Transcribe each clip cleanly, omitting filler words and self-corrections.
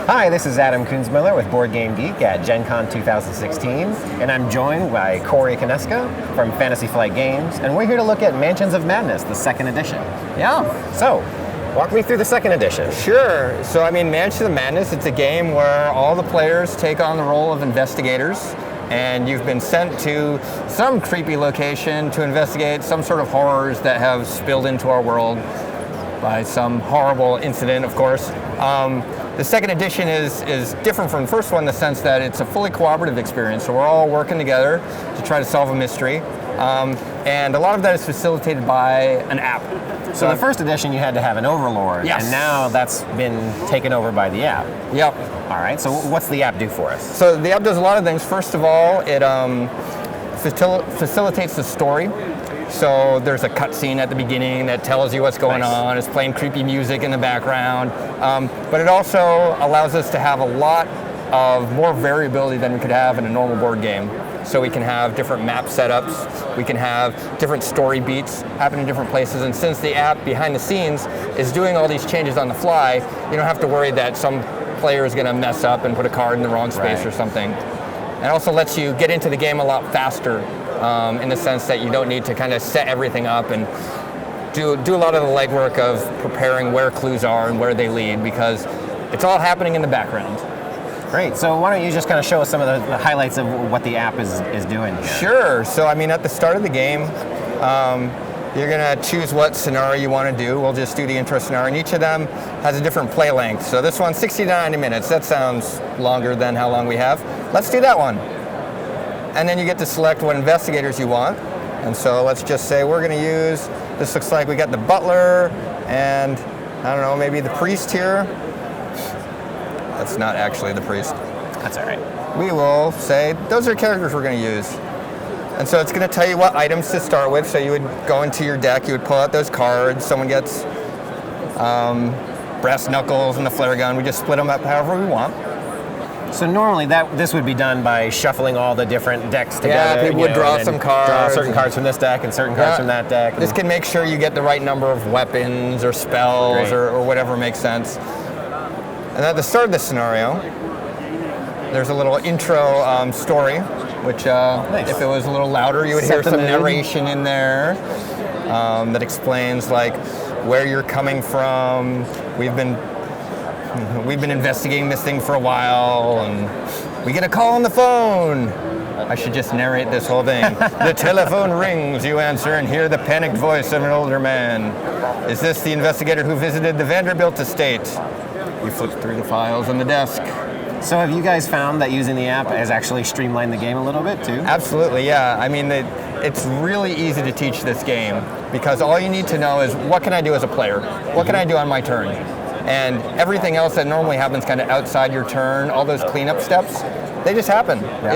Hi, this is Adam Kunzmiller with BoardGameGeek at Gen Con 2016, and I'm joined by Corey Koneska from Fantasy Flight Games, and we're here to look at Mansions of Madness, the second edition. Yeah. So, walk me through the second edition. Sure. So, I mean, Mansions of Madness, it's a game where all the players take on the role of investigators, and you've been sent to some creepy location to investigate some sort of horrors that have spilled into our world by some horrible incident, of course. The second edition is different from the first one in the sense that it's a fully cooperative experience, so we're all working together to try to solve a mystery. And a lot of that is facilitated by an app. So the first edition you had to have an overlord, yes. And now that's been taken over by the app. Yep. All right, so what's the app do for us? So the app does a lot of things. First of all, it facilitates the story. So there's a cutscene at the beginning that tells you what's going on. It's playing creepy music in the background. But it also allows us to have a lot of more variability than we could have in a normal board game. So we can have different map setups. We can have different story beats happen in different places. And since the app behind the scenes is doing all these changes on the fly, you don't have to worry that some player is going to mess up and put a card in the wrong space or something. And also lets you get into the game a lot faster. In the sense that you don't need to kind of set everything up and do a lot of the legwork of preparing where clues are and where they lead, because it's all happening in the background. Great. So why don't you just kind of show us some of the highlights of what the app is doing here? Sure. So I mean, at the start of the game, you're going to choose what scenario you want to do. We'll just do the intro scenario, and each of them has a different play length. So this one's 60 to 90 minutes. That sounds longer than how long we have. Let's do that one. And then you get to select what investigators you want. And so let's just say we're going to use, this looks like we got the butler and, I don't know, maybe the priest here. That's not actually the priest. That's all right. We will say, those are characters we're going to use. And so it's going to tell you what items to start with. So you would go into your deck, you would pull out those cards. Someone gets brass knuckles and the flare gun. We just split them up however we want. So normally this would be done by shuffling all the different decks together. Yeah, people would draw some cards. Draw certain cards from this deck and certain cards from that deck. This can make sure you get the right number of weapons or spells or whatever makes sense. And at the start of the scenario, there's a little intro story, which if it was a little louder, you would hear some narration in there that explains like where you're coming from. We've been investigating this thing for a while, and we get a call on the phone. I should just narrate this whole thing. The telephone rings, you answer, and hear the panicked voice of an older man. Is this the investigator who visited the Vanderbilt estate? You flip through the files on the desk. So have you guys found that using the app has actually streamlined the game a little bit too? Absolutely, yeah. I mean, it's really easy to teach this game because all you need to know is what can I do as a player? What can I do on my turn? And everything else that normally happens kind of outside your turn, all those cleanup steps, they just happen. Yeah.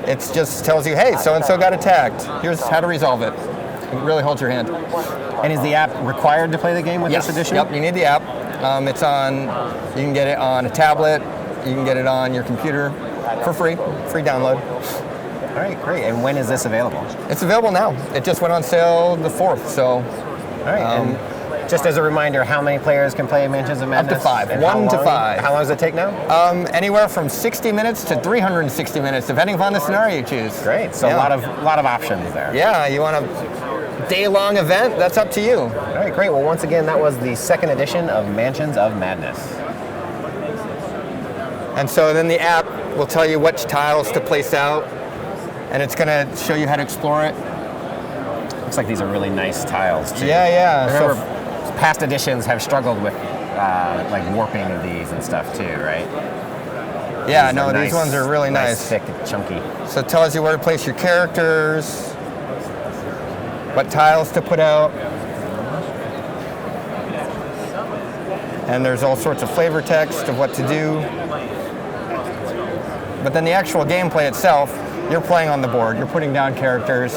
It's just tells you, hey, so-and-so got attacked. Here's how to resolve it. It really holds your hand. And is the app required to play the game with this edition? Yep, you need the app. It's on, you can get it on a tablet, you can get it on your computer for free download. All right, great. And when is this available? It's available now. It just went on sale the 4th, so. All right, and just as a reminder, how many players can play Mansions of Madness? Up to 5. And 1 to 5. How long does it take now? Anywhere from 60 minutes to 360 minutes, depending upon the scenario you choose. Great. So a lot of options there. Yeah, you want a day-long event? That's up to you. All right, great. Well, once again, that was the second edition of Mansions of Madness. And so then the app will tell you which tiles to place out, and it's going to show you how to explore it. Looks like these are really nice tiles too. Yeah. Remember, past editions have struggled with like warping of these and stuff too, right? Yeah, these ones are really nice. Thick and chunky. So it tells you where to place your characters, what tiles to put out. And there's all sorts of flavor text of what to do. But then the actual gameplay itself, you're playing on the board, you're putting down characters,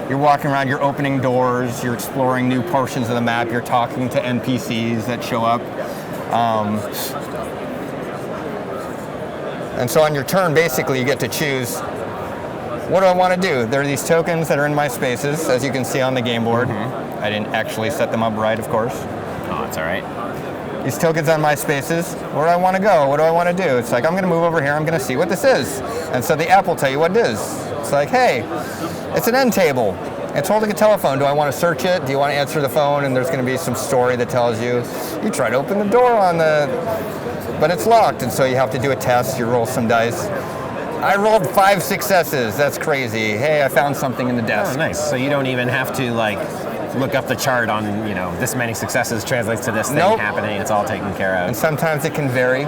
you're walking around, you're opening doors, you're exploring new portions of the map, you're talking to NPCs that show up. And so on your turn, basically, you get to choose, what do I want to do? There are these tokens that are in my spaces, as you can see on the game board. I didn't actually set them up right, of course. Oh, it's all right. these tokens on my spaces. Where do I want to go? What do I want to do? It's like, I'm going to move over here. I'm going to see what this is. And so the app will tell you what it is. It's like, hey, it's an end table. It's holding a telephone. Do I want to search it? Do you want to answer the phone? And there's going to be some story that tells you, you try to open the door but it's locked. And so you have to do a test. You roll some dice. I rolled 5 successes. That's crazy. Hey, I found something in the desk. Oh, nice. So you don't even have to like look up the chart on, this many successes translates to this thing happening. It's all taken care of. And sometimes it can vary.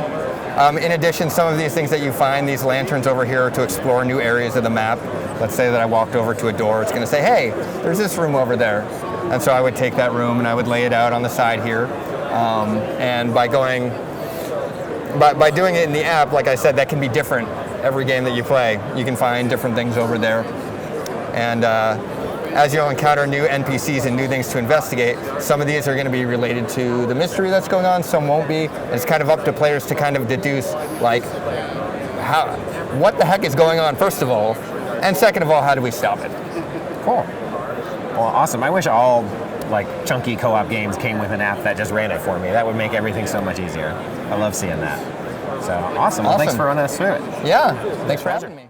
In addition, some of these things that you find, these lanterns over here, are to explore new areas of the map. Let's say that I walked over to a door. It's going to say, hey, there's this room over there. And so I would take that room and I would lay it out on the side here. And by doing it in the app, like I said, that can be different every game that you play. You can find different things over there. And as you'll encounter new NPCs and new things to investigate, some of these are going to be related to the mystery that's going on, some won't be. It's kind of up to players to kind of deduce, like, what the heck is going on, first of all, and second of all, how do we stop it? Cool. Well, awesome. I wish all chunky co-op games came with an app that just ran it for me. That would make everything so much easier. I love seeing that. So awesome. Well, thanks for running us through it. Yeah, thanks for having me.